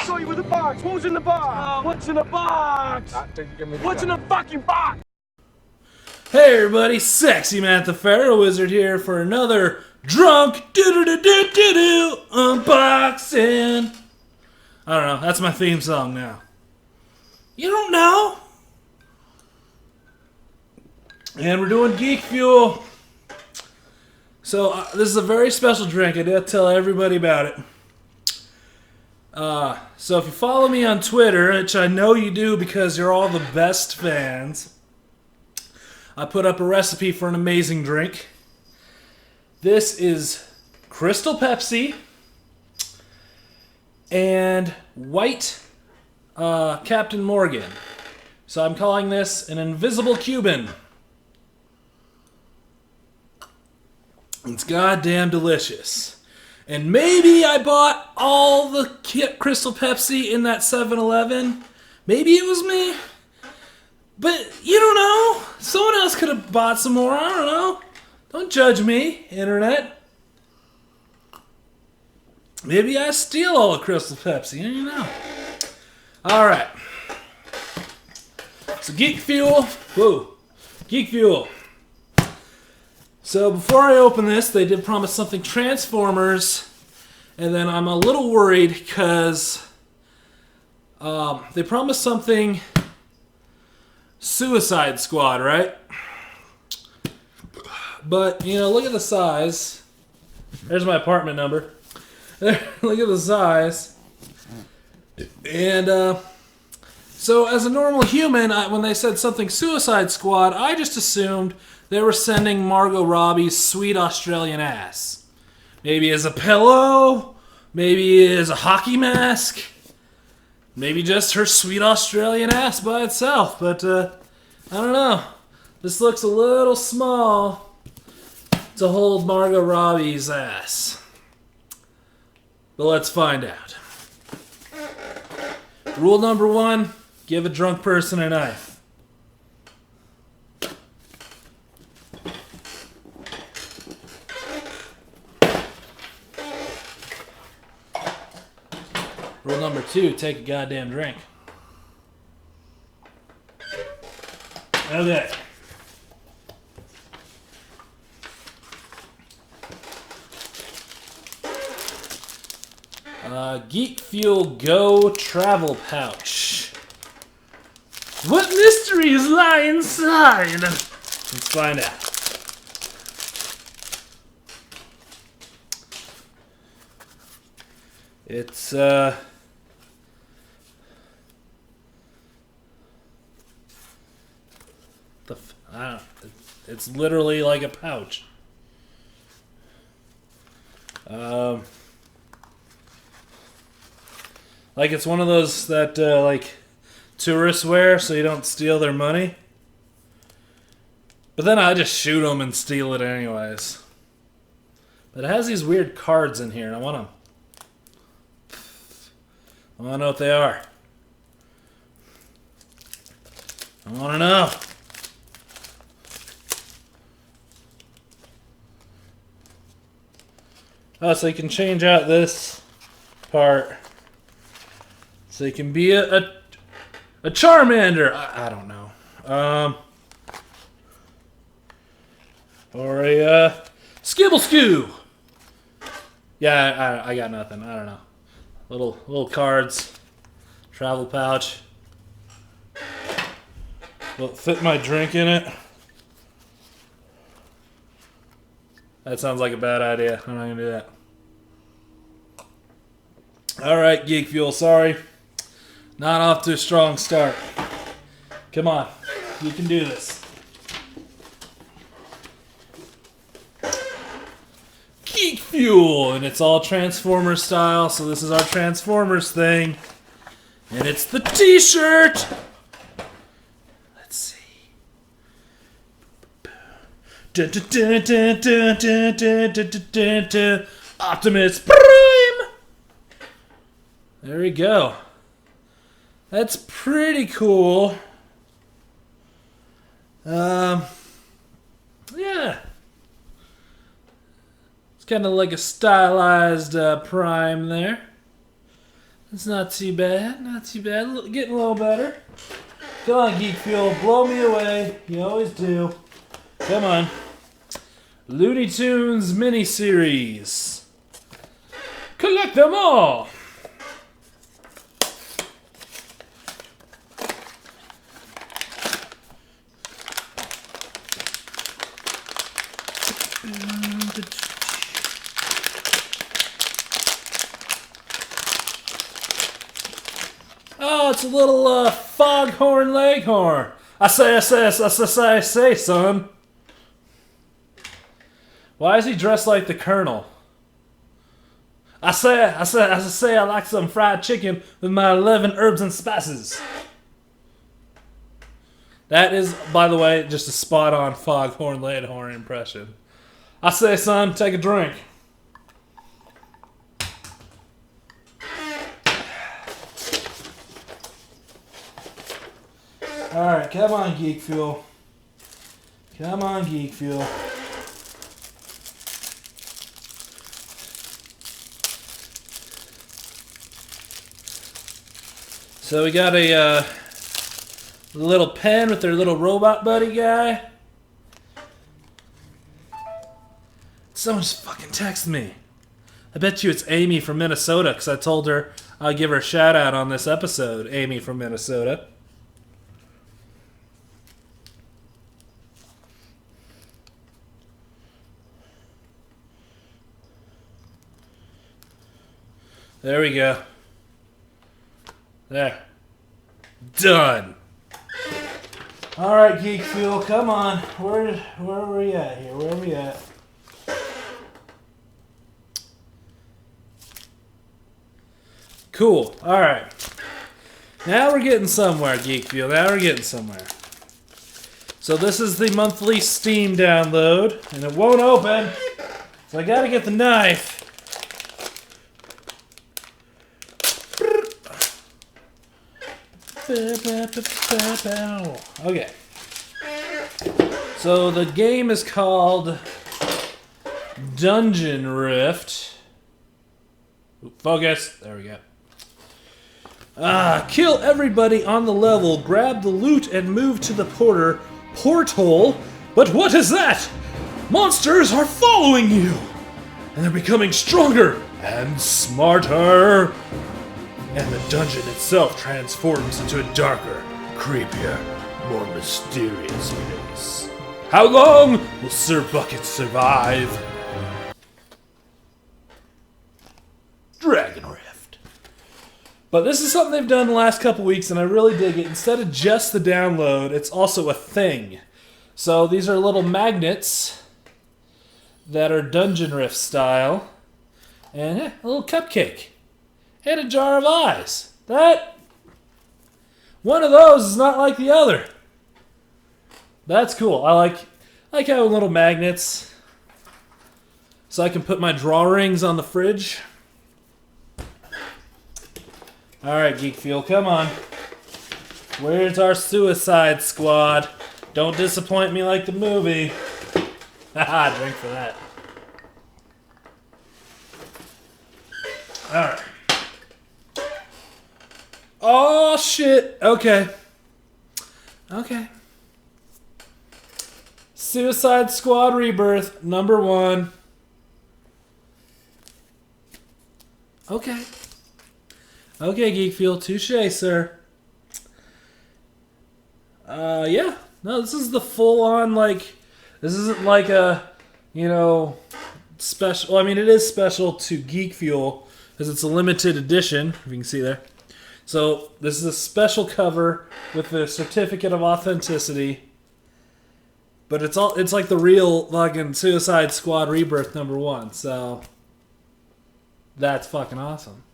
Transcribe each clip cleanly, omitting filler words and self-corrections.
saw you with a box. What was in the box? What's in the box? What's in the fucking box? Hey everybody, Sexy Matt the Pharaoh Wizard here for another drunk do-do-do-do-do-do unboxing. I don't know, that's my theme song now. You don't know? And we're doing Geek Fuel. So this is a very special drink. I did tell everybody about it. So if you follow me on Twitter, which I know you do because you're all the best fans, I put up a recipe for an amazing drink. This is Crystal Pepsi and white Captain Morgan. So I'm calling this an Invisible Cuban. It's goddamn delicious. And maybe I bought all the Crystal Pepsi in that 7-Eleven. Maybe it was me. But you don't know. Someone else could have bought some more. I don't know. Don't judge me, Internet. Maybe I steal all the Crystal Pepsi. You don't know. Alright. So Geek Fuel. Whoa. Geek Fuel. So before I open this, they did promise something Transformers, and then I'm a little worried because they promised something Suicide Squad, right? But, you know, look at the size. There's my apartment number. Look at the size. And so as a normal human, when they said something Suicide Squad, I just assumed they were sending Margot Robbie's sweet Australian ass. Maybe as a pillow, maybe as a hockey mask, maybe just her sweet Australian ass by itself. But I don't know. This looks a little small to hold Margot Robbie's ass. But let's find out. Rule number 1, give a drunk person a knife. Rule number 2, take a goddamn drink. Okay. Geek Fuel Go Travel Pouch. What mysteries lie inside? Let's find out. It's it's literally like a pouch. Like it's one of those that like tourists wear so you don't steal their money. But then I just shoot them and steal it anyways. But it has these weird cards in here and I want to know what they are. I want to know. Oh, so you can change out this part. So you can be a Charmander. I don't know. Or a Skibbleskoo. Yeah, I got nothing. I don't know. Little cards. Travel pouch. Will it fit my drink in it? That sounds like a bad idea. I'm not going to do that. Alright, Geek Fuel, sorry. Not off to a strong start. Come on. You can do this. Geek Fuel! And it's all Transformers style, so this is our Transformers thing. And it's the t-shirt! Let's see. Optimus Prime! There we go. That's pretty cool. Yeah. It's kind of like a stylized Prime there. It's not too bad. Not too bad. Getting a little better. Come on, Geek Fuel. Blow me away. You always do. Come on. Looney Tunes miniseries. Collect them all. Oh, it's a little foghorn leghorn. I say, son. Why is he dressed like the Colonel? I say, I like some fried chicken with my 11 herbs and spices. That is, by the way, just a spot-on foghorn leghorn impression. I say, son, take a drink. Alright, come on, Geek Fuel. Come on, Geek Fuel. So we got a little pen with their little robot buddy guy. Someone just fucking texted me. I bet you it's Amy from Minnesota, because I told her I'd give her a shout out on this episode, Amy from Minnesota. There we go. There. Done. Alright, Geek Fuel, come on. Where are we at here? Where are we at? Cool. Alright. Now we're getting somewhere, Geek Fuel. Now we're getting somewhere. So this is the monthly Steam download, and it won't open. So I gotta get the knife. Okay. So the game is called Dungeon Rift. Focus. There we go. Kill everybody on the level, grab the loot, and move to the portal. But what is that? Monsters are following you! And they're becoming stronger and smarter. And the dungeon itself transforms into a darker, creepier, more mysterious place. How long will Sir Bucket survive? Dragon Rift. But this is something they've done the last couple weeks, and I really dig it. Instead of just the download, it's also a thing. So these are little magnets that are Dungeon Rift style. And a little cupcake. And a jar of eyes. That one of those is not like the other. That's cool. I like having little magnets so I can put my drawings on the fridge. Alright, Geek Fuel, come on. Where's our Suicide Squad? Don't disappoint me like the movie. Haha, drink for that. Alright. Oh, shit. Okay. Okay. Suicide Squad Rebirth, #1. Okay. Okay, Geek Fuel. Touché, sir. Yeah. No, this is the full-on, like... This isn't like a, you know, special... Well, I mean, it is special to Geek Fuel, because it's a limited edition, if you can see there. So, this is a special cover with the certificate of authenticity. But it's like the real fucking Suicide Squad Rebirth #1. So, that's fucking awesome.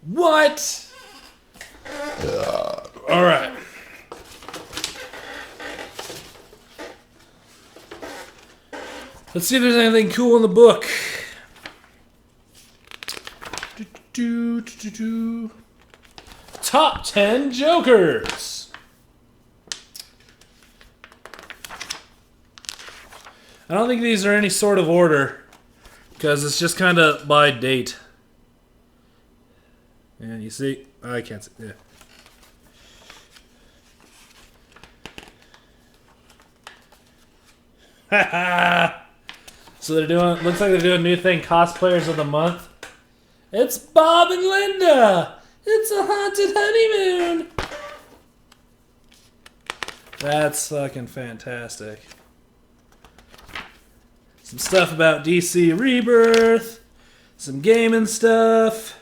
What? Alright. Let's see if there's anything cool in the book. Top 10 Jokers. I don't think these are any sort of order, because it's just kind of by date. And you see, I can't see. Yeah. So they're doing. Looks like they're doing a new thing. Cosplayers of the month. It's Bob and Linda. It's a haunted honeymoon. That's fucking fantastic. Some stuff about DC Rebirth. Some gaming stuff.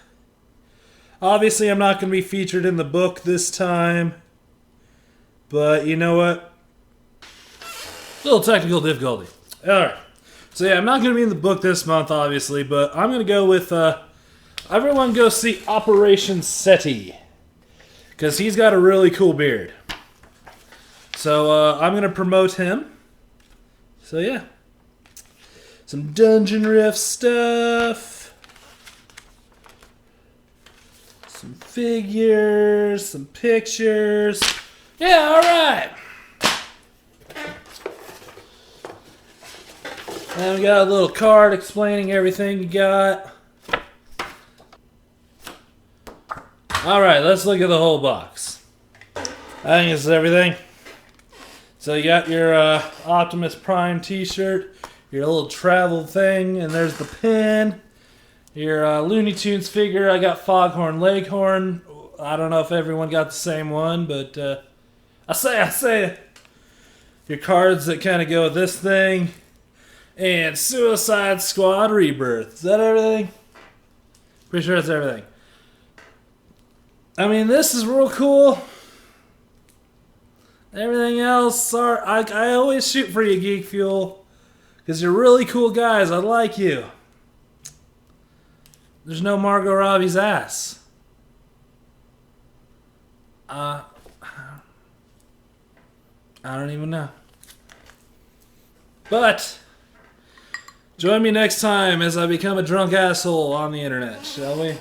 Obviously, I'm not going to be featured in the book this time. But you know what? Little technical difficulty. Alright. So yeah, I'm not going to be in the book this month, obviously. But I'm going to go with... everyone go see Operation SETI. Because he's got a really cool beard. So I'm going to promote him. So yeah. Some Dungeon Rift stuff. Some figures. Some pictures. Yeah, alright. And we got a little card explaining everything you got. Alright, let's look at the whole box. I think this is everything. So you got your Optimus Prime t-shirt, your little travel thing, and there's the pin. Your Looney Tunes figure, I got Foghorn Leghorn. I don't know if everyone got the same one, but I say your cards that kind of go with this thing. And Suicide Squad Rebirth. Is that everything? Pretty sure that's everything. I mean, this is real cool. Everything else, I always shoot for you, Geek Fuel. Because you're really cool guys. I like you. There's no Margot Robbie's ass. I don't even know. But join me next time as I become a drunk asshole on the internet, shall we?